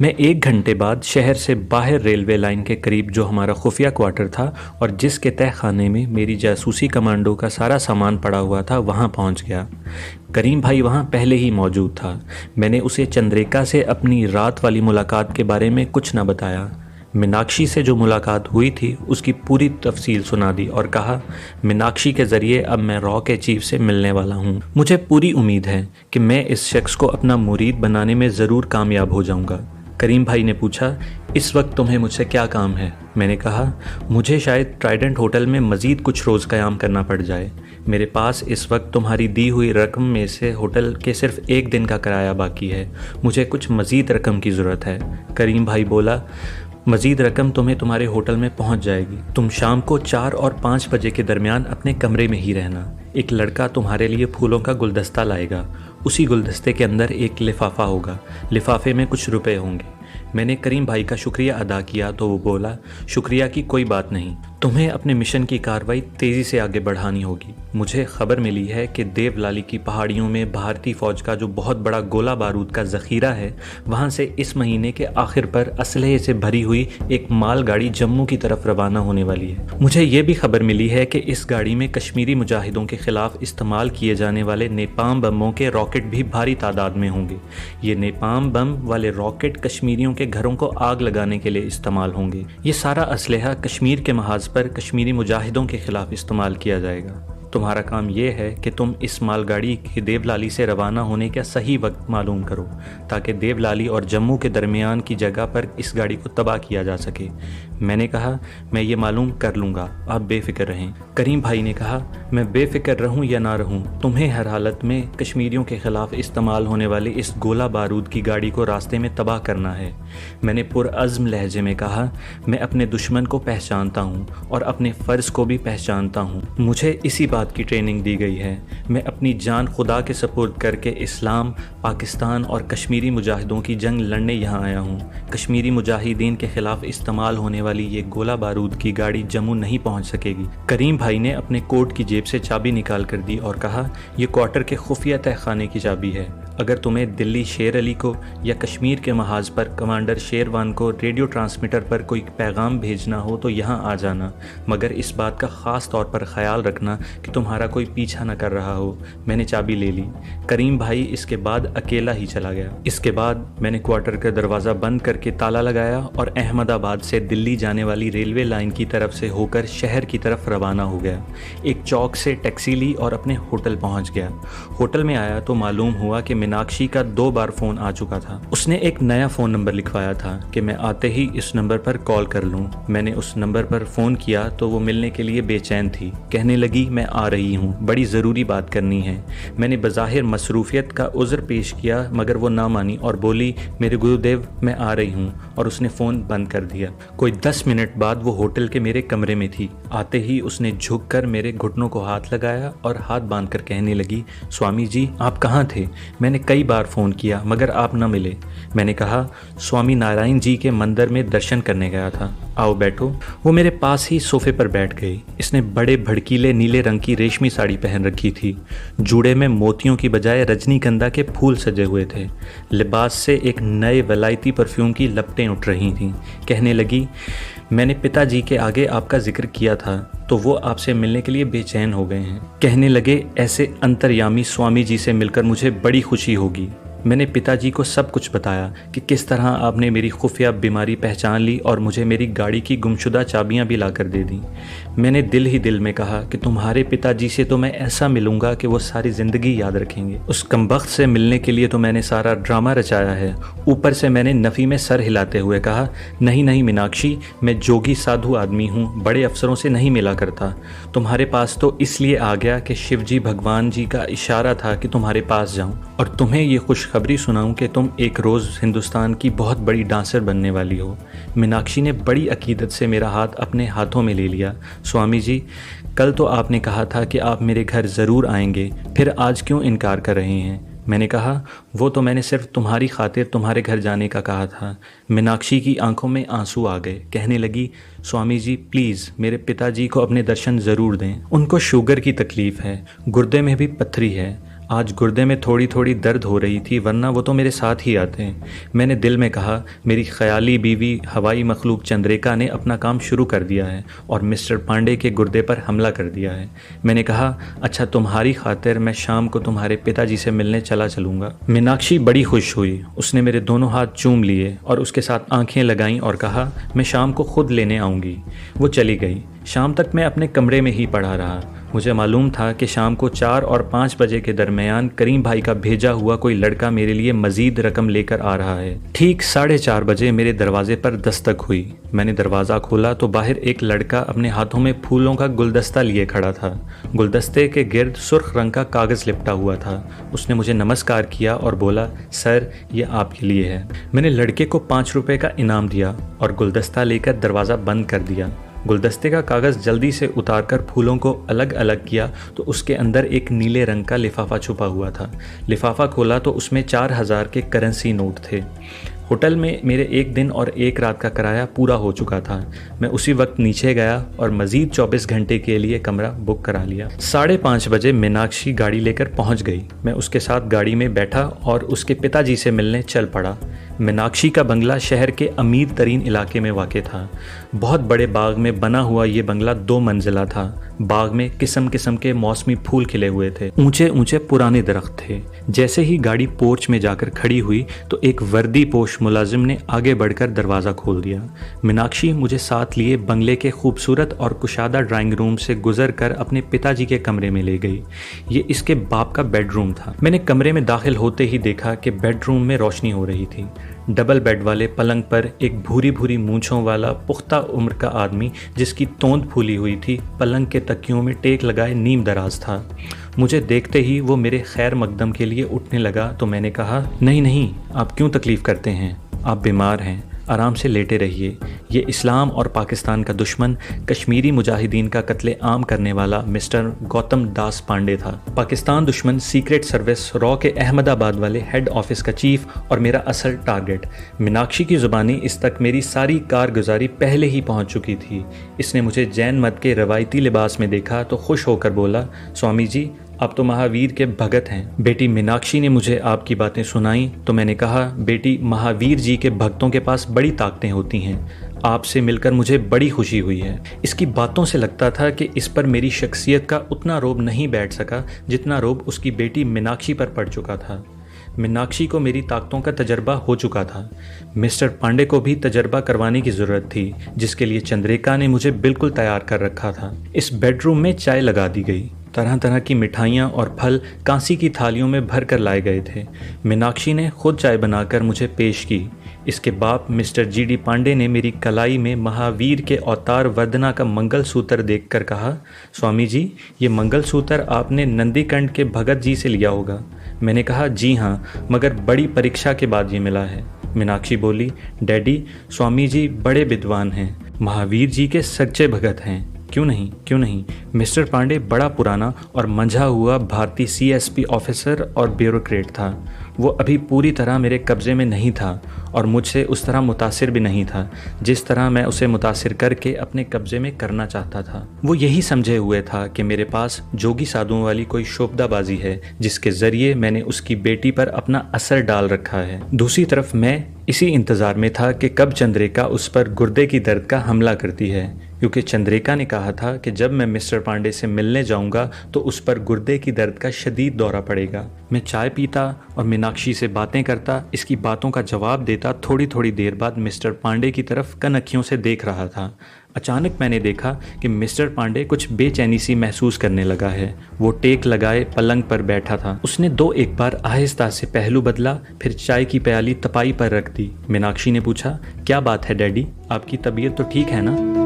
मैं 1 घंटे बाद शहर से बाहर रेलवे लाइन के करीब जो हमारा खुफिया क्वार्टर था और जिसके तह खाने में मेरी जासूसी कमांडो का सारा सामान पड़ा हुआ था वहाँ पहुँच गया। करीम भाई वहाँ पहले ही मौजूद था। मैंने उसे चंद्रिका से अपनी रात वाली मुलाकात के बारे में कुछ न बताया। मीनाक्षी से जो मुलाकात हुई थी उसकी पूरी तफसील सुना दी और कहा, मीनाक्षी के ज़रिए अब मैं रॉ के चीफ से मिलने वाला हूँ। मुझे पूरी उम्मीद है कि मैं इस शख्स को अपना मुरीद बनाने में ज़रूर कामयाब हो जाऊँगा। करीम भाई ने पूछा, इस वक्त तुम्हें मुझसे क्या काम है? मैंने कहा, मुझे शायद ट्राइडेंट होटल में मज़ीद कुछ रोज़ क़याम करना पड़ जाए। मेरे पास इस वक्त तुम्हारी दी हुई रकम में से होटल के सिर्फ़ 1 दिन का किराया बाकी है। मुझे कुछ मज़ीद रकम की ज़रूरत है। करीम भाई बोला, मज़ीद रकम तुम्हें तुम्हारे होटल में पहुंच जाएगी। तुम शाम को 4 और 5 बजे के दरमियान अपने कमरे में ही रहना। एक लड़का तुम्हारे लिए फूलों का गुलदस्ता लाएगा। उसी गुलदस्ते के अंदर एक लिफाफा होगा। लिफाफे में कुछ रुपए होंगे। मैंने करीम भाई का शुक्रिया अदा किया तो वो बोला, शुक्रिया की कोई बात नहीं, तुम्हें अपने मिशन की कार्रवाई तेज़ी से आगे बढ़ानी होगी। मुझे खबर मिली है कि देवलाली की पहाड़ियों में भारतीय फ़ौज का जो बहुत बड़ा गोला बारूद का ज़ख़ीरा है, वहाँ से इस महीने के आखिर पर असलहे से भरी हुई एक मालगाड़ी जम्मू की तरफ रवाना होने वाली है। मुझे ये भी खबर मिली है कि इस गाड़ी में कश्मीरी मुजाहिदों के ख़िलाफ़ इस्तेमाल किए जाने वाले नेपाम बमों के रॉकेट भी भारी तादाद में होंगे। ये नेपाम बम वाले रॉकेट कश्मीरियों के घरों को आग लगाने के लिए इस्तेमाल होंगे। ये सारा असलहा कश्मीर के महाज पर कश्मीरी मुजाहिदों के खिलाफ इस्तेमाल किया जाएगा। तुम्हारा काम यह है कि तुम इस मालगाड़ी के देवलाली से रवाना होने का सही वक्त मालूम करो ताकि देवलाली और जम्मू के दरमियान की जगह पर इस गाड़ी को तबाह किया जा सके। मैंने कहा, मैं ये मालूम कर लूँगा, आप बेफिक्र रहें। करीम भाई ने कहा, मैं बेफिक्र रहूँ या ना रहूँ, तुम्हें हर हालत में कश्मीरियों के ख़िलाफ़ इस्तेमाल होने वाली इस गोला बारूद की गाड़ी को रास्ते में तबाह करना है। मैंने पुरअज़्म लहजे में कहा, मैं अपने दुश्मन को पहचानता हूँ और अपने फ़र्ज़ को भी पहचानता हूँ। मुझे इसी बात की ट्रेनिंग दी गई है। मैं अपनी जान खुदा के सपुर्द करके इस्लाम, पाकिस्तान और कश्मीरी मुजाहिदों की जंग लड़ने यहाँ आया हूँ। कश्मीरी मुजाहिदीन के ख़िलाफ़ इस्तेमाल होने वाली ये गोला बारूद की गाड़ी जम्मू नहीं पहुँच सकेगी। करीम भाई ने अपने कोट की जेब से चाबी निकाल कर दी और कहा, यह क्वार्टर के खुफिया तहखाने की चाबी है। अगर तुम्हें दिल्ली शेर अली को या कश्मीर के महाज पर कमांडर शेरवान को रेडियो ट्रांसमीटर पर कोई पैगाम भेजना हो तो यहाँ आ जाना, मगर इस बात का ख़ास तौर पर ख्याल रखना कि तुम्हारा कोई पीछा न कर रहा हो। मैंने चाबी ले ली। करीम भाई इसके बाद अकेला ही चला गया। इसके बाद मैंने क्वार्टर का दरवाज़ा बंद करके ताला लगाया और अहमदाबाद से दिल्ली जाने वाली रेलवे लाइन की तरफ से होकर शहर की तरफ रवाना हो गया। एक चौक से टैक्सी ली और अपने होटल पहुँच गया। होटल में आया तो मालूम हुआ कि मीनाक्षी का 2 बार फ़ोन आ चुका था। उसने एक नया फ़ोन नंबर लिखवाया था कि मैं आते ही इस नंबर पर कॉल कर लूँ। मैंने उस नंबर पर फ़ोन किया तो वो मिलने के लिए बेचैन थी। कहने लगी, मैं आ रही हूँ, बड़ी ज़रूरी बात करनी है। मैंने बज़ाहिर मसरूफ़ियत का उज़्र पेश किया मगर वो ना मानी और बोली, मेरे गुरुदेव मैं आ रही हूँ, और उसने फ़ोन बंद कर दिया। कोई 10 मिनट बाद वो होटल के मेरे कमरे में थी। आते ही उसने झुक कर मेरे घुटनों को हाथ लगाया और हाथ बांध कर कहने लगी, स्वामी जी आप कहाँ थे? मैंने कई बार फ़ोन किया मगर आप न मिले। मैंने कहा, स्वामी नारायण जी के मंदिर में दर्शन करने गया था, आओ बैठो। वो मेरे पास ही सोफे पर बैठ गई। इसने बड़े भड़कीले नीले रंग की रेशमी साड़ी पहन रखी थी। जूड़े में मोतियों की बजाय रजनीगंधा के फूल सजे हुए थे। लिबास से एक नए वलायती परफ्यूम की लपटें उठ रही थीं। कहने लगी, मैंने पिताजी के आगे आपका जिक्र किया था तो वो आपसे मिलने के लिए बेचैन हो गए हैं। कहने लगे, ऐसे अंतर्यामी स्वामी जी से मिलकर मुझे बड़ी खुशी होगी। मैंने पिताजी को सब कुछ बताया कि किस तरह आपने मेरी खुफिया बीमारी पहचान ली और मुझे मेरी गाड़ी की गुमशुदा चाबियां भी लाकर दे दी। मैंने दिल ही दिल में कहा कि तुम्हारे पिताजी से तो मैं ऐसा मिलूंगा कि वो सारी ज़िंदगी याद रखेंगे। उस कमबख्त से मिलने के लिए तो मैंने सारा ड्रामा रचाया है। ऊपर से मैंने नफ़ी में सर हिलाते हुए कहा, नहीं नहीं मीनाक्षी, मैं जोगी साधु आदमी हूँ, बड़े अफसरों से नहीं मिला करता। तुम्हारे पास तो इसलिए आ गया कि शिवजी भगवान जी का इशारा था कि तुम्हारे पास जाऊँ और तुम्हें ये खुशखबरी सुनाऊं कि तुम एक रोज़ हिंदुस्तान की बहुत बड़ी डांसर बनने वाली हो। मीनाक्षी ने बड़ी अकीदत से मेरा हाथ अपने हाथों में ले लिया। स्वामी जी, कल तो आपने कहा था कि आप मेरे घर ज़रूर आएंगे, फिर आज क्यों इनकार कर रहे हैं? मैंने कहा, वो तो मैंने सिर्फ तुम्हारी खातिर तुम्हारे घर जाने का कहा था। मीनाक्षी की आंखों में आंसू आ गए। कहने लगी, स्वामी जी प्लीज़ मेरे पिताजी को अपने दर्शन ज़रूर दें। उनको शुगर की तकलीफ़ है, गुर्दे में भी पत्थरी है। आज गुर्दे में थोड़ी थोड़ी दर्द हो रही थी, वरना वो तो मेरे साथ ही आते हैं। मैंने दिल में कहा, मेरी ख्याली बीवी हवाई मखलूक चंद्रिका ने अपना काम शुरू कर दिया है और मिस्टर पांडे के गुर्दे पर हमला कर दिया है। मैंने कहा, अच्छा तुम्हारी खातिर मैं शाम को तुम्हारे पिताजी से मिलने चला चलूँगा। मीनाक्षी बड़ी खुश हुई। उसने मेरे दोनों हाथ चूम लिए और उसके साथ आंखें लगाईं और कहा, मैं शाम को खुद लेने आऊँगी। वो चली गई। शाम तक मैं अपने कमरे में ही पड़ा रहा। मुझे मालूम था कि शाम को 4 और 5 बजे के दरमियान करीम भाई का भेजा हुआ कोई लड़का मेरे लिए मजीद रकम लेकर आ रहा है। ठीक 4:30 बजे मेरे दरवाजे पर दस्तक हुई। मैंने दरवाज़ा खोला तो बाहर एक लड़का अपने हाथों में फूलों का गुलदस्ता लिए खड़ा था। गुलदस्ते के गिर्द सुर्ख रंग का कागज़ लिपटा हुआ था। उसने मुझे नमस्कार किया और बोला, सर ये आपके लिए है। मैंने लड़के को 5 रुपये का इनाम दिया और गुलदस्ता लेकर दरवाज़ा बंद कर दिया। गुलदस्ते का कागज़ जल्दी से उतारकर फूलों को अलग अलग किया तो उसके अंदर एक नीले रंग का लिफाफा छुपा हुआ था। लिफाफा खोला तो उसमें 4000 के करेंसी नोट थे। होटल में मेरे 1 दिन और 1 रात का किराया पूरा हो चुका था। मैं उसी वक्त नीचे गया और मज़ीद 24 घंटे के लिए कमरा बुक करा लिया। 5:30 बजे मीनाक्षी गाड़ी लेकर पहुंच गई। मैं उसके साथ गाड़ी में बैठा और उसके पिताजी से मिलने चल पड़ा। मीनाक्षी का बंगला शहर के अमीर तरीन इलाके में वाक़ था। बहुत बड़े बाग में बना हुआ ये बंगला 2 मंजिला था। बाग में किस्म किस्म के मौसमी फूल खिले हुए थे। ऊंचे ऊंचे पुराने दरख्त थे। जैसे ही गाड़ी पोर्च में जाकर खड़ी हुई तो एक वर्दी पोश मुलाजिम ने आगे बढ़कर दरवाज़ा खोल दिया। मीनाक्षी मुझे साथ लिए बंगले के खूबसूरत और कुशादा ड्राइंग रूम से गुजर कर अपने पिताजी के कमरे में ले गई। ये इसके बाप का बेडरूम था। मैंने कमरे में दाखिल होते ही देखा कि बेडरूम में रोशनी हो रही थी। डबल बेड वाले पलंग पर एक भूरी भूरी मूंछों वाला पुख्ता उम्र का आदमी, जिसकी तोंद फूली हुई थी, पलंग के तकियों में टेक लगाए नीम दराज था। मुझे देखते ही वो मेरे खैर मकदम के लिए उठने लगा तो मैंने कहा, नहीं नहीं, आप क्यों तकलीफ़ करते हैं? आप बीमार हैं, आराम से लेटे रहिए। ये इस्लाम और पाकिस्तान का दुश्मन, कश्मीरी मुजाहिदीन का कत्ले आम करने वाला मिस्टर गौतम दास पांडे था। पाकिस्तान दुश्मन सीक्रेट सर्विस रॉ के अहमदाबाद वाले हेड ऑफिस का चीफ और मेरा असल टारगेट। मीनाक्षी की ज़ुबानी इस तक मेरी सारी कारगुजारी पहले ही पहुंच चुकी थी। इसने मुझे जैन मत के रवायती लिबास में देखा तो खुश होकर बोला, स्वामी जी आप तो महावीर के भगत हैं। बेटी मीनाक्षी ने मुझे आपकी बातें सुनाई तो मैंने कहा, बेटी महावीर जी के भक्तों के पास बड़ी ताकतें होती हैं। आपसे मिलकर मुझे बड़ी खुशी हुई है। इसकी बातों से लगता था कि इस पर मेरी शख्सियत का उतना रोब नहीं बैठ सका जितना रोब उसकी बेटी मीनाक्षी पर पड़ चुका था। मीनाक्षी को मेरी ताकतों का तजर्बा हो चुका था। मिस्टर पांडे को भी तजर्बा करवाने की ज़रूरत थी, जिसके लिए चंद्रिका ने मुझे बिल्कुल तैयार कर रखा था। इस बेडरूम में चाय लगा दी गई। तरह तरह की मिठाइयाँ और फल कांसी की थालियों में भर कर लाए गए थे। मीनाक्षी ने खुद चाय बनाकर मुझे पेश की। इसके बाप मिस्टर GD पांडे ने मेरी कलाई में महावीर के अवतार वर्धना का मंगलसूत्र देखकर कहा, स्वामी जी ये मंगलसूत्र आपने नंदीकंठ के भगत जी से लिया होगा। मैंने कहा, जी हाँ, मगर बड़ी परीक्षा के बाद ये मिला है। मीनाक्षी बोली, डैडी स्वामी जी बड़े विद्वान हैं, महावीर जी के सच्चे भगत हैं। क्यों नहीं, क्यों नहीं। मिस्टर पांडे बड़ा पुराना और मंझा हुआ भारतीय CSP ऑफिसर और ब्यूरोक्रेट था। वो अभी पूरी तरह मेरे कब्ज़े में नहीं था और मुझसे उस तरह मुतासिर भी नहीं था जिस तरह मैं उसे मुतासिर करके अपने कब्ज़े में करना चाहता था। वो यही समझे हुए था कि मेरे पास जोगी साधुओं वाली कोई शोबदाबाजी है जिसके ज़रिए मैंने उसकी बेटी पर अपना असर डाल रखा है। दूसरी तरफ मैं इसी इंतज़ार में था कि कब चंद्रिका उस पर गुर्दे की दर्द का हमला करती है, क्योंकि चंद्रिका ने कहा था कि जब मैं मिस्टर पांडे से मिलने जाऊंगा तो उस पर गुर्दे की दर्द का शदीद दौरा पड़ेगा। मैं चाय पीता और मीनाक्षी से बातें करता, इसकी बातों का जवाब देता। थोड़ी थोड़ी देर बाद मिस्टर पांडे की तरफ कनखियों से देख रहा था। अचानक मैंने देखा कि मिस्टर पांडे कुछ बेचैनी सी महसूस करने लगा है। वो टेक लगाए पलंग पर बैठा था। उसने 2-1 बार आहिस्ता से पहलू बदला, फिर चाय की प्याली तपाई पर रख दी। मीनाक्षी ने पूछा, क्या बात है डैडी, आपकी तबीयत तो ठीक है ना?